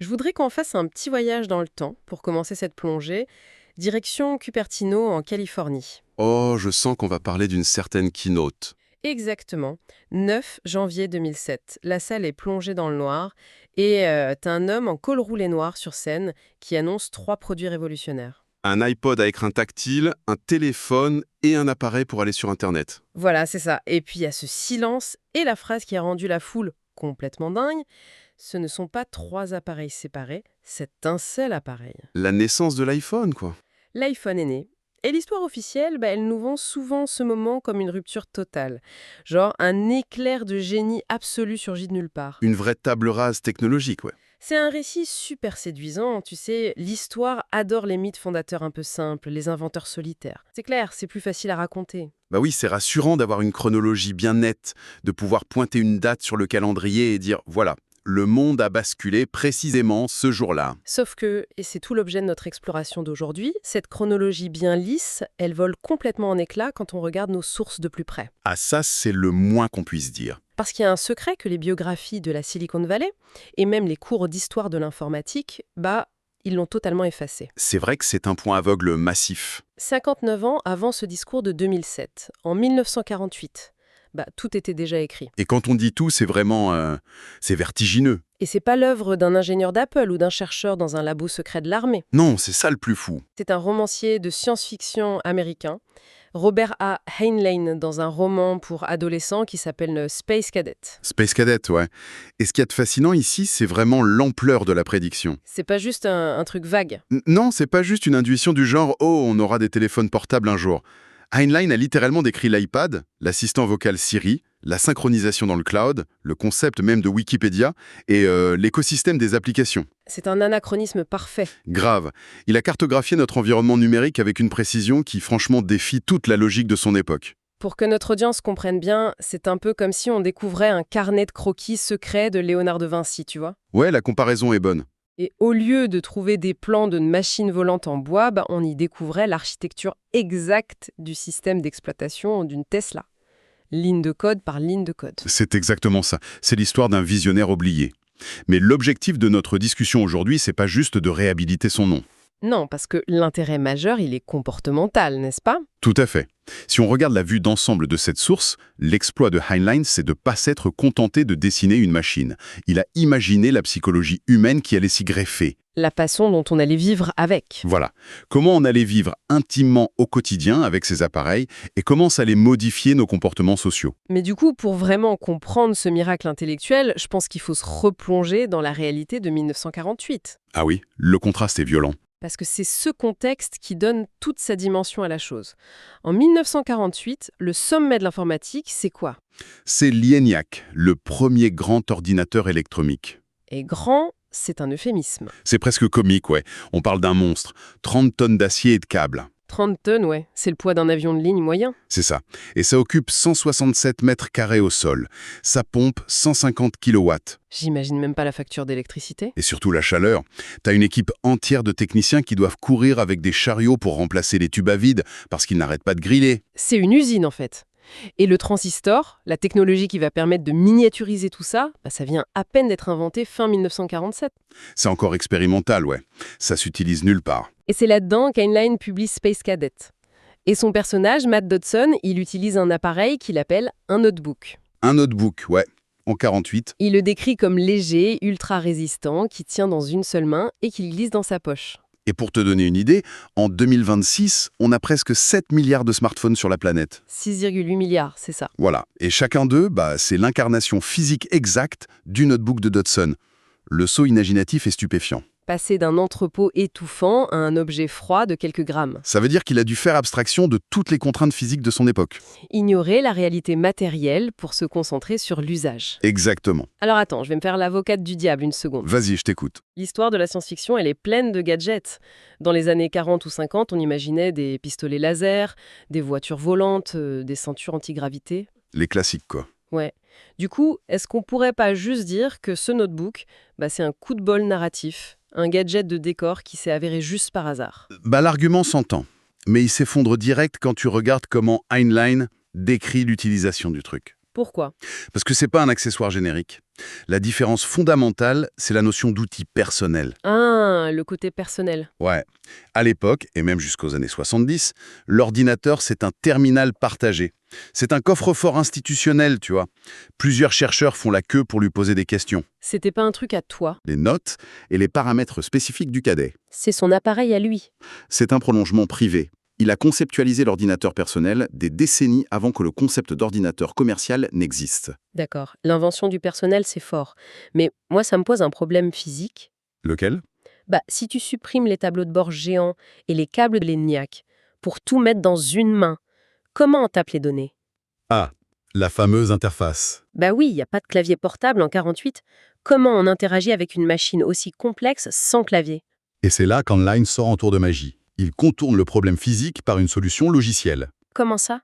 Je voudrais qu'on fasse un petit voyage dans le temps pour commencer cette plongée. Direction Cupertino en Californie. Oh, je sens qu'on va parler d'une certaine keynote. Exactement. 9 janvier 2007. La salle est plongée dans le noir et t'as un homme en col roulé noir sur scène qui annonce 3 produits révolutionnaires. Un iPod à écran tactile, un téléphone et un appareil pour aller sur Internet. Voilà, c'est ça. Et puis il y a ce silence et la phrase qui a rendu la foule complètement dingue. Ce ne sont pas 3 appareils séparés, c'est un seul appareil. La naissance de l'iPhone, quoi. L'iPhone est né. Et l'histoire officielle, elle nous vend souvent ce moment comme une rupture totale. Genre un éclair de génie absolu surgit de nulle part. Une vraie table rase technologique, ouais. C'est un récit super séduisant, tu sais, l'histoire adore les mythes fondateurs un peu simples, les inventeurs solitaires. C'est clair, c'est plus facile à raconter. Bah oui, c'est rassurant d'avoir une chronologie bien nette, de pouvoir pointer une date sur le calendrier et dire « voilà, le monde a basculé précisément ce jour-là ». Sauf que, et c'est tout l'objet de notre exploration d'aujourd'hui, cette chronologie bien lisse, elle vole complètement en éclats quand on regarde nos sources de plus près. Ah ça, c'est le moins qu'on puisse dire. Parce qu'il y a un secret que les biographies de la Silicon Valley, et même les cours d'histoire de l'informatique, ils l'ont totalement effacé. C'est vrai que c'est un point aveugle massif. 59 ans avant ce discours de 2007, en 1948, tout était déjà écrit. Et quand on dit tout, c'est vraiment... c'est vertigineux. Et c'est pas l'œuvre d'un ingénieur d'Apple ou d'un chercheur dans un labo secret de l'armée. Non, c'est ça le plus fou. C'est un romancier de science-fiction américain, Robert A. Heinlein, dans un roman pour adolescents qui s'appelle Space Cadet. Space Cadet, ouais. Et ce qu'il y a de fascinant ici, c'est vraiment l'ampleur de la prédiction. C'est pas juste un truc vague. Non, c'est pas juste une intuition du genre « oh, on aura des téléphones portables un jour ». Heinlein a littéralement décrit l'iPad, l'assistant vocal Siri, la synchronisation dans le cloud, le concept même de Wikipédia et l'écosystème des applications. C'est un anachronisme parfait. Grave. Il a cartographié notre environnement numérique avec une précision qui, franchement, défie toute la logique de son époque. Pour que notre audience comprenne bien, c'est un peu comme si on découvrait un carnet de croquis secret de Léonard de Vinci, tu vois. Ouais, la comparaison est bonne. Et au lieu de trouver des plans de machines volantes en bois, on y découvrait l'architecture exacte du système d'exploitation d'une Tesla. Ligne de code par ligne de code. C'est exactement ça. C'est l'histoire d'un visionnaire oublié. Mais l'objectif de notre discussion aujourd'hui, c'est pas juste de réhabiliter son nom. Non, parce que l'intérêt majeur, il est comportemental, n'est-ce pas? Tout à fait. Si on regarde la vue d'ensemble de cette source, l'exploit de Heinlein, c'est de ne pas s'être contenté de dessiner une machine. Il a imaginé la psychologie humaine qui allait s'y greffer. La façon dont on allait vivre avec. Voilà. Comment on allait vivre intimement au quotidien avec ces appareils et comment ça allait modifier nos comportements sociaux. Mais du coup, pour vraiment comprendre ce miracle intellectuel, je pense qu'il faut se replonger dans la réalité de 1948. Ah oui, le contraste est violent. Parce que c'est ce contexte qui donne toute sa dimension à la chose. En 1948, le sommet de l'informatique, c'est quoi? C'est l'ENIAC, le premier grand ordinateur électronique. Et grand, c'est un euphémisme. C'est presque comique, ouais. On parle d'un monstre. 30 tonnes d'acier et de câbles. 30 tonnes, ouais. C'est le poids d'un avion de ligne moyen. C'est ça. Et ça occupe 167 mètres carrés au sol. Ça pompe 150 kilowatts. J'imagine même pas la facture d'électricité. Et surtout la chaleur. T'as une équipe entière de techniciens qui doivent courir avec des chariots pour remplacer les tubes à vide parce qu'ils n'arrêtent pas de griller. C'est une usine, en fait. Et le transistor, la technologie qui va permettre de miniaturiser tout ça, ça vient à peine d'être inventé fin 1947. C'est encore expérimental, ouais. Ça s'utilise nulle part. Et c'est là-dedans qu'Heinlein publie Space Cadet. Et son personnage, Matt Dodson, il utilise un appareil qu'il appelle un notebook. Un notebook, ouais. En 48. Il le décrit comme léger, ultra résistant, qui tient dans une seule main et qu'il glisse dans sa poche. Et pour te donner une idée, en 2026, on a presque 7 milliards de smartphones sur la planète. 6,8 milliards, c'est ça. Voilà. Et chacun d'eux, c'est l'incarnation physique exacte du notebook de Dodson. Le saut imaginatif est stupéfiant. Passer d'un entrepôt étouffant à un objet froid de quelques grammes. Ça veut dire qu'il a dû faire abstraction de toutes les contraintes physiques de son époque. Ignorer la réalité matérielle pour se concentrer sur l'usage. Exactement. Alors attends, je vais me faire l'avocate du diable une seconde. Vas-y, je t'écoute. L'histoire de la science-fiction, elle est pleine de gadgets. Dans les années 40 ou 50, on imaginait des pistolets laser, des voitures volantes, des ceintures antigravité. Les classiques, quoi. Ouais. Du coup, est-ce qu'on pourrait pas juste dire que ce notebook, c'est un coup de bol narratif, un gadget de décor qui s'est avéré juste par hasard? L'argument s'entend, mais il s'effondre direct quand tu regardes comment Heinlein décrit l'utilisation du truc. Pourquoi? Parce que c'est pas un accessoire générique. La différence fondamentale, c'est la notion d'outil personnel. Ah, le côté personnel. Ouais. À l'époque, et même jusqu'aux années 70, l'ordinateur, c'est un terminal partagé. C'est un coffre-fort institutionnel, tu vois. Plusieurs chercheurs font la queue pour lui poser des questions. C'était pas un truc à toi. Les notes et les paramètres spécifiques du cadet. C'est son appareil à lui. C'est un prolongement privé. Il a conceptualisé l'ordinateur personnel des décennies avant que le concept d'ordinateur commercial n'existe. D'accord. L'invention du personnel, c'est fort. Mais moi, ça me pose un problème physique. Lequel? Si tu supprimes les tableaux de bord géants et les câbles de l'ENIAC pour tout mettre dans une main, comment on tape les données? Ah, la fameuse interface. Oui, il n'y a pas de clavier portable en 48. Comment on interagit avec une machine aussi complexe sans clavier? Et c'est là qu'Online sort en tour de magie. Il contourne le problème physique par une solution logicielle. Comment ça?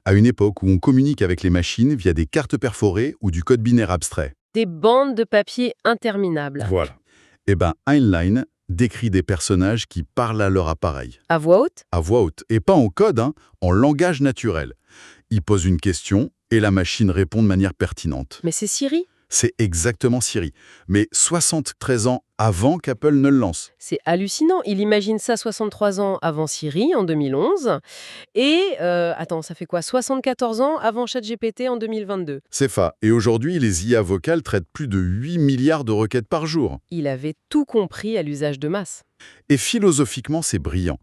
À une époque où on communique avec les machines via des cartes perforées ou du code binaire abstrait. Des bandes de papier interminables. Voilà. Eh bien, Heinlein décrit des personnages qui parlent à leur appareil. À voix haute? À voix haute. Et pas en code, en langage naturel. Il pose une question et la machine répond de manière pertinente. Mais c'est Siri? C'est exactement Siri. Mais 73 ans avant qu'Apple ne le lance. C'est hallucinant. Il imagine ça 63 ans avant Siri, en 2011. Et, attends, ça fait quoi? 74 ans avant ChatGPT en 2022. C'est fa. Et aujourd'hui, les IA vocales traitent plus de 8 milliards de requêtes par jour. Il avait tout compris à l'usage de masse. Et philosophiquement, c'est brillant.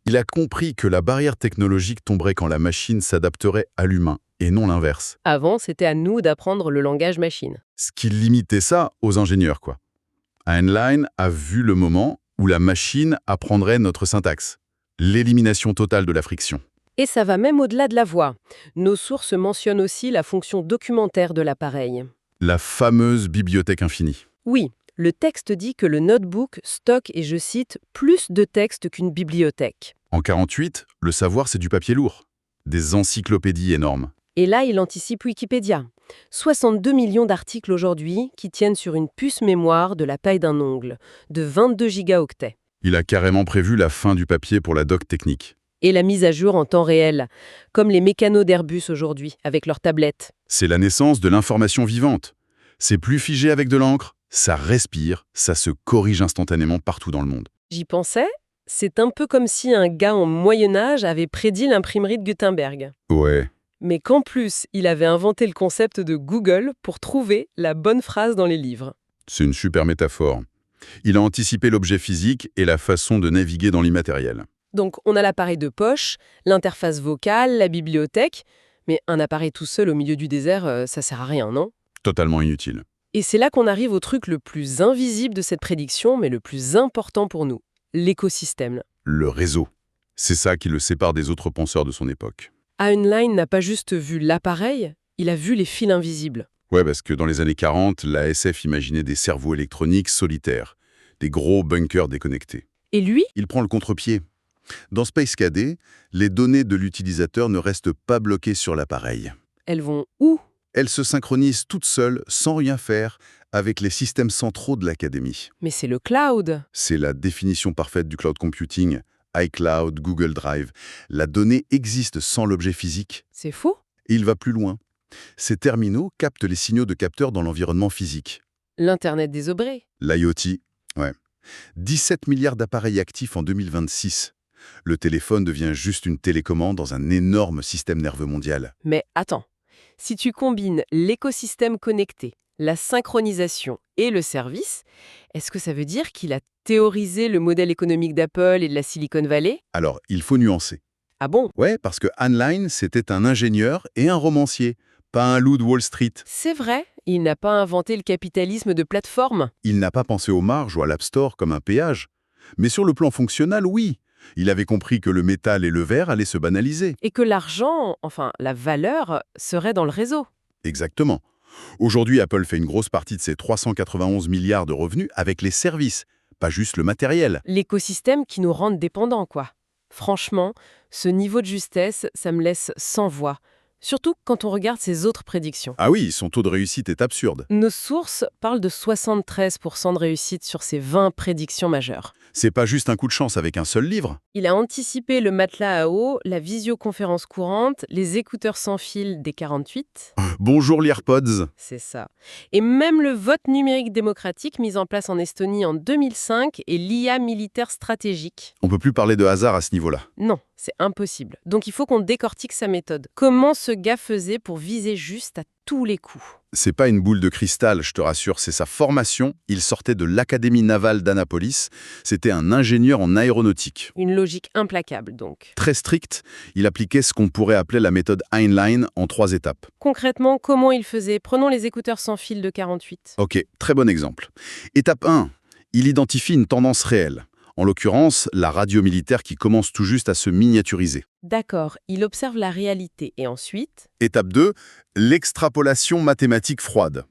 Il a compris que la barrière technologique tomberait quand la machine s'adapterait à l'humain, et non l'inverse. Avant, c'était à nous d'apprendre le langage machine. Ce qui limitait ça aux ingénieurs, quoi. Heinlein a vu le moment où la machine apprendrait notre syntaxe. L'élimination totale de la friction. Et ça va même au-delà de la voix. Nos sources mentionnent aussi la fonction documentaire de l'appareil. La fameuse bibliothèque infinie. Oui, le texte dit que le notebook stocke, et je cite, plus de texte qu'une bibliothèque. En 48, le savoir, c'est du papier lourd. Des encyclopédies énormes. Et là, il anticipe Wikipédia. 62 millions d'articles aujourd'hui qui tiennent sur une puce mémoire de la taille d'un ongle, de 22 gigaoctets. Il a carrément prévu la fin du papier pour la doc technique. Et la mise à jour en temps réel, comme les mécanos d'Airbus aujourd'hui, avec leurs tablettes. C'est la naissance de l'information vivante. C'est plus figé avec de l'encre, ça respire, ça se corrige instantanément partout dans le monde. J'y pensais, c'est un peu comme si un gars en Moyen-Âge avait prédit l'imprimerie de Gutenberg. Ouais. Mais qu'en plus, il avait inventé le concept de Google pour trouver la bonne phrase dans les livres. C'est une super métaphore. Il a anticipé l'objet physique et la façon de naviguer dans l'immatériel. Donc on a l'appareil de poche, l'interface vocale, la bibliothèque, mais un appareil tout seul au milieu du désert, ça sert à rien, non? Totalement inutile. Et c'est là qu'on arrive au truc le plus invisible de cette prédiction, mais le plus important pour nous, l'écosystème. Le réseau. C'est ça qui le sépare des autres penseurs de son époque. Heinlein n'a pas juste vu l'appareil, il a vu les fils invisibles. Ouais, parce que dans les années 40, la SF imaginait des cerveaux électroniques solitaires, des gros bunkers déconnectés. Et lui? Il prend le contre-pied. Dans Space Cadet, les données de l'utilisateur ne restent pas bloquées sur l'appareil. Elles vont où? Elles se synchronisent toutes seules, sans rien faire, avec les systèmes centraux de l'académie. Mais c'est le cloud. C'est la définition parfaite du cloud computing, iCloud, Google Drive. La donnée existe sans l'objet physique. C'est faux? Et il va plus loin. Ces terminaux captent les signaux de capteurs dans l'environnement physique. L'Internet des objets. L'IoT, ouais. 17 milliards d'appareils actifs en 2026. Le téléphone devient juste une télécommande dans un énorme système nerveux mondial. Mais attends, si tu combines l'écosystème connecté, la synchronisation et le service, est-ce que ça veut dire qu'il a théorisé le modèle économique d'Apple et de la Silicon Valley? Alors, il faut nuancer. Ah bon? Ouais, parce que Heinlein, c'était un ingénieur et un romancier, pas un loup de Wall Street. C'est vrai, il n'a pas inventé le capitalisme de plateforme. Il n'a pas pensé aux marges ou à l'App Store comme un péage. Mais sur le plan fonctionnel, oui. Il avait compris que le métal et le verre allaient se banaliser. Et que l'argent, enfin la valeur, serait dans le réseau. Exactement. Aujourd'hui, Apple fait une grosse partie de ses 391 milliards de revenus avec les services, pas juste le matériel. L'écosystème qui nous rend dépendants, quoi. Franchement, ce niveau de justesse, ça me laisse sans voix. surtout quand on regarde ses autres prédictions. Ah oui, son taux de réussite est absurde. Nos sources parlent de 73% de réussite sur ces 20 prédictions majeures. C'est pas juste un coup de chance avec un seul livre. Il a anticipé le matelas à eau, la visioconférence courante, les écouteurs sans fil des 48. Bonjour l'AirPods. C'est ça. Et même le vote numérique démocratique mis en place en Estonie en 2005 et l'IA militaire stratégique. On peut plus parler de hasard à ce niveau-là. Non, c'est impossible. Donc il faut qu'on décortique sa méthode. Comment ce gars faisait pour viser juste à tous les coups? C'est pas une boule de cristal, je te rassure, c'est sa formation. Il sortait de l'Académie navale d'Annapolis. C'était un ingénieur en aéronautique. Une logique implacable, donc. Très strict, il appliquait ce qu'on pourrait appeler la méthode Heinlein en 3 étapes. Concrètement, comment il faisait? Prenons les écouteurs sans fil de 48. Ok, très bon exemple. Étape 1, il identifie une tendance réelle. En l'occurrence, la radio militaire qui commence tout juste à se miniaturiser. D'accord, il observe la réalité. Et ensuite? Étape 2, l'extrapolation mathématique froide.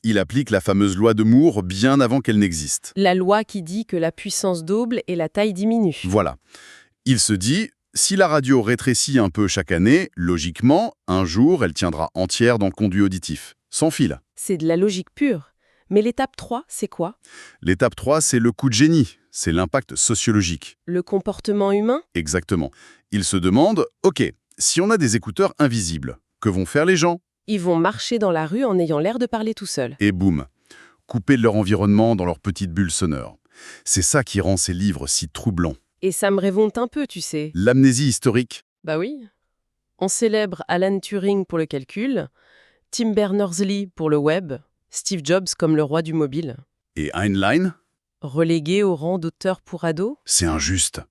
Il applique la fameuse loi de Moore bien avant qu'elle n'existe. La loi qui dit que la puissance double et la taille diminue. Voilà. Il se dit, si la radio rétrécit un peu chaque année, logiquement, un jour, elle tiendra entière dans le conduit auditif, sans fil. C'est de la logique pure. Mais l'étape 3, c'est quoi? L'étape 3, c'est le coup de génie, c'est l'impact sociologique. Le comportement humain? Exactement. Il se demande, ok, si on a des écouteurs invisibles, que vont faire les gens? Ils vont marcher dans la rue en ayant l'air de parler tout seuls. Et boum, couper de leur environnement dans leur petite bulle sonore. C'est ça qui rend ces livres si troublants. Et ça me révolte un peu, tu sais. L'amnésie historique. Bah oui. On célèbre Alan Turing pour le calcul, Tim Berners-Lee pour le web, Steve Jobs comme le roi du mobile. Et Heinlein, Relégué au rang d'auteur pour ados? c'est injuste.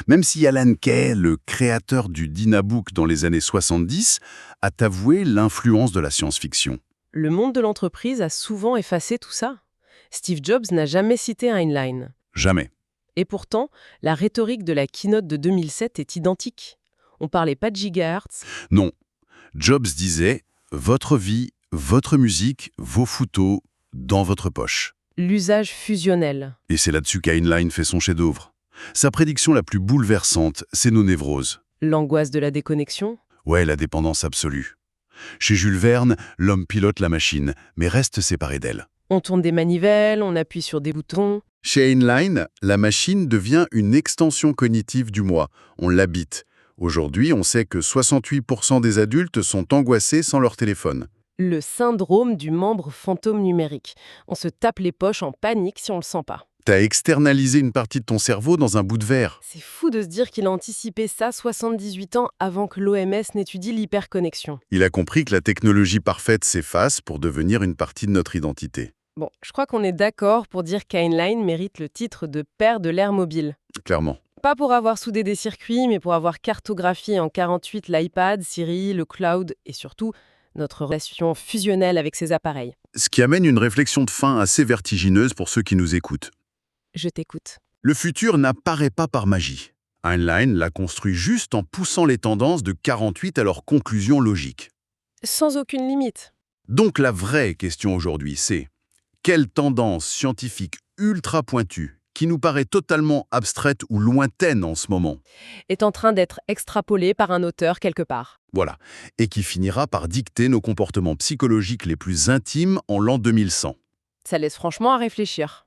Même si Alan Kay, le créateur du Dynabook dans les années 70, a avoué l'influence de la science-fiction. Le monde de l'entreprise a souvent effacé tout ça. Steve Jobs n'a jamais cité Heinlein. Jamais. Et pourtant, la rhétorique de la keynote de 2007 est identique. On parlait pas de gigahertz. Non. Jobs disait « Votre vie, votre musique, vos photos, dans votre poche L'usage fusionnel. ». Et c'est là-dessus qu'Heinlein fait son chef-d'œuvre. Sa prédiction la plus bouleversante, c'est nos névroses. L'angoisse de la déconnexion. Ouais, la dépendance absolue. Chez Jules Verne, l'homme pilote la machine, mais reste séparé d'elle. On tourne des manivelles, on appuie sur des boutons. Chez Heinlein, la machine devient une extension cognitive du moi. On l'habite. Aujourd'hui, on sait que 68% des adultes sont angoissés sans leur téléphone. Le syndrome du membre fantôme numérique. On se tape les poches en panique si on le sent pas. T'as externalisé une partie de ton cerveau dans un bout de verre. C'est fou de se dire qu'il a anticipé ça 78 ans avant que l'OMS n'étudie l'hyperconnexion. Il a compris que la technologie parfaite s'efface pour devenir une partie de notre identité. Bon, je crois qu'on est d'accord pour dire qu'Heinlein mérite le titre de père de l'ère mobile. Clairement. Pas pour avoir soudé des circuits, mais pour avoir cartographié en 48 l'iPad, Siri, le cloud et surtout notre relation fusionnelle avec ces appareils. Ce qui amène une réflexion de fin assez vertigineuse pour ceux qui nous écoutent. Je t'écoute. Le futur n'apparaît pas par magie. Heinlein l'a construit juste en poussant les tendances de 48 à leur conclusion logique. Sans aucune limite. Donc la vraie question aujourd'hui, c'est quelle tendance scientifique ultra pointue, qui nous paraît totalement abstraite ou lointaine en ce moment, Est en train d'être extrapolée par un auteur quelque part. voilà, et qui finira par dicter nos comportements psychologiques les plus intimes en l'an 2100. Ça laisse franchement à réfléchir.